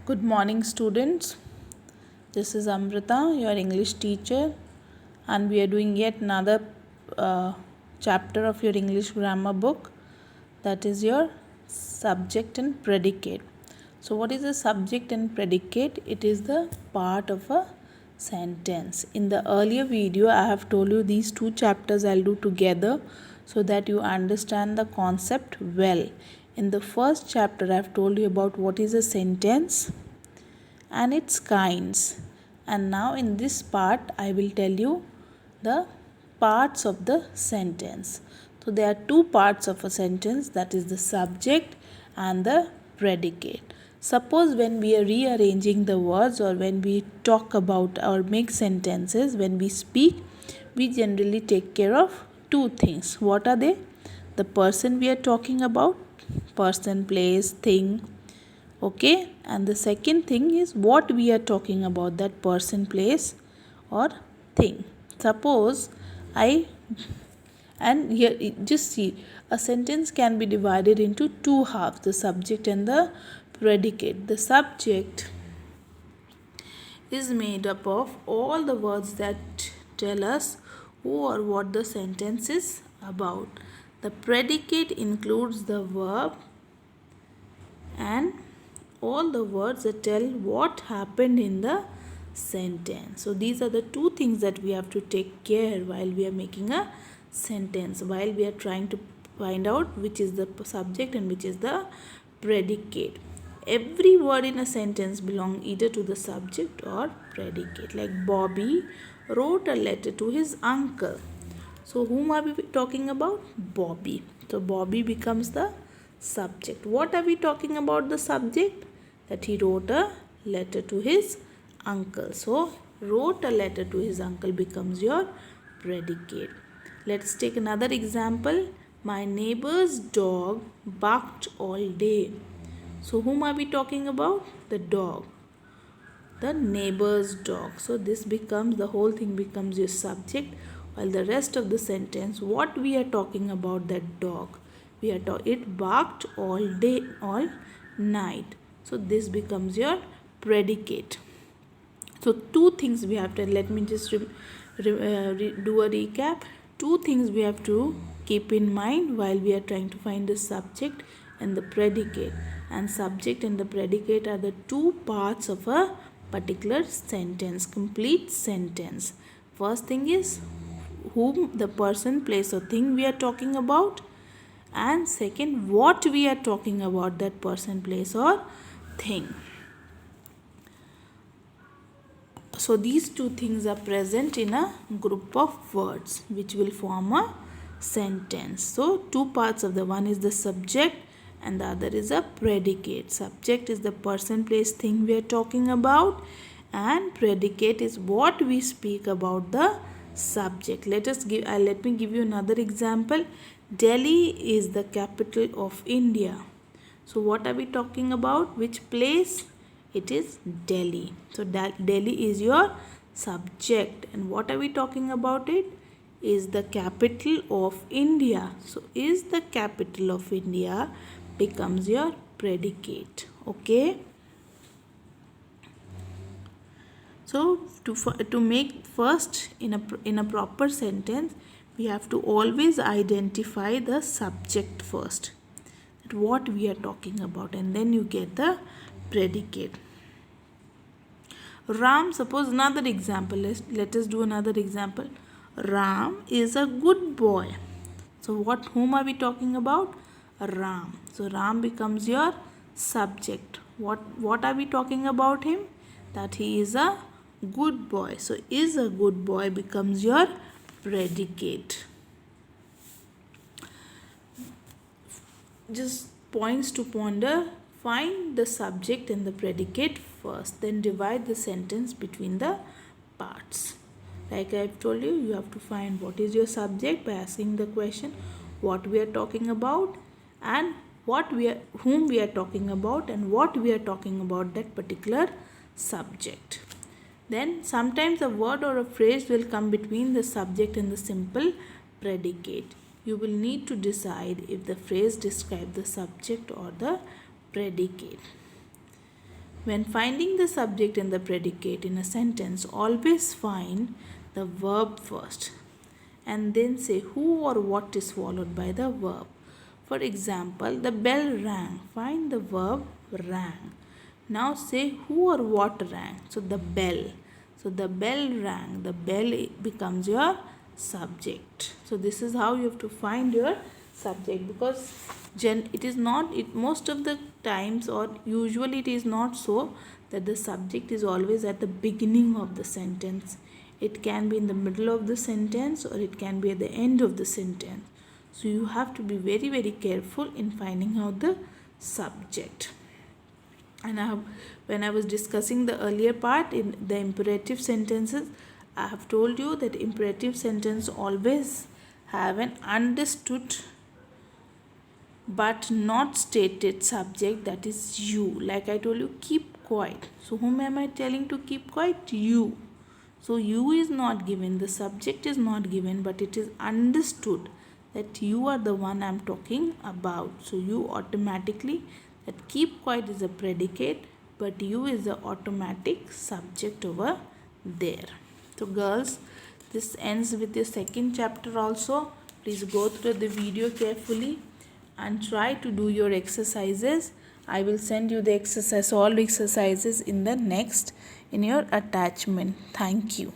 Good morning, students. This is Amrita, your English teacher, and we are doing yet another chapter of your English grammar book, that is your subject and predicate. So, what is a subject and predicate? It is the part of a sentence. In the earlier video, I have told you these two chapters I'll do together so that you understand the concept well. In the first chapter, I have told you about what is a sentence and its kinds, and now in this part I will tell you the parts of the sentence. So there are two parts of a sentence, that is the subject and the predicate. Suppose when we are rearranging the words, or when we talk about or make sentences, when we speak, we generally take care of two things. What are they? The person we are talking about, person, place, thing. Okay, and the second thing is what we are talking about, that person, place or thing. Suppose I and here just see, a sentence can be divided into two halves, the subject and the predicate. The subject is made up of all the words that tell us who or what the sentence is about. The predicate includes the verb and all the words that tell what happened in the sentence. So these are the two things that we have to take care while we are making a sentence, while we are trying to find out which is the subject and which is the predicate. Every word in a sentence belongs either to the subject or predicate. Like Bobby wrote a letter to his uncle. So whom are we talking about? Bobby. So Bobby becomes the subject. What are we talking about the subject? That he wrote a letter to his uncle. So wrote a letter to his uncle becomes your predicate. Let's take another example. My neighbor's dog barked all day. So whom are we talking about? The dog, the neighbor's dog. So this becomes, the whole thing becomes your subject, while the rest of the sentence, what we are talking about, that dog, we are it barked all day, all night. So this becomes your predicate. So two things we have to, let me just do a recap. Two things we have to keep in mind while we are trying to find the subject and the predicate. And subject and the predicate are the two parts of a particular sentence, complete sentence. First thing is whom, the person, place or thing we are talking about, and second what we are talking about, that person, place or thing. So these two things are present in a group of words which will form a sentence. So two parts of the, one is the subject and the other is a predicate. Subject is the person, place, thing we are talking about, and predicate is what we speak about the subject. Let me give you another example. Delhi is the capital of India. So what are we talking about? Which place? It is Delhi. So Delhi is your subject, and what are we talking about? It is the capital of India. So is the capital of India becomes your predicate. Okay. So to make first in a proper sentence, we have to always identify the subject first, that what we are talking about, and then you get the predicate. Ram, suppose another example. Let us do another example. Ram is a good boy. So whom are we talking about? Ram. So Ram becomes your subject. What are we talking about him? That he is a good boy. So is a good boy becomes your predicate. Just points to ponder. Find the subject and the predicate first, then divide the sentence between the parts. Like I have told you, you have to find what is your subject by asking the question what we are talking about, and whom we are talking about, and what we are talking about, that particular subject. Then sometimes a word or a phrase will come between the subject and the simple predicate. You will need to decide if the phrase describes the subject or the predicate. When finding the subject and the predicate in a sentence, always find the verb first and then say who or what is followed by the verb. For example, the bell rang. Find the verb rang. Now say who or what rang. So the bell. So the bell rang. The bell becomes your subject. So this is how you have to find your subject, because it is not, it most of the times, or usually it is not so that the subject is always at the beginning of the sentence. It can be in the middle of the sentence, or it can be at the end of the sentence. So you have to be very, very careful in finding out the subject. And when I was discussing the earlier part in the imperative sentences, I have told you that imperative sentence always have an understood but not stated subject, that is you. Like I told you, keep quiet. So whom am I telling to keep quiet? You. So you is not given, the subject is not given, but it is understood that you are the one I am talking about. So you automatically, that keep quiet is a predicate, but you is the automatic subject over there. So girls, this ends with the second chapter also. Please go through the video carefully and try to do your exercises. I will send you the exercise, all exercises in the next, in your attachment. Thank you.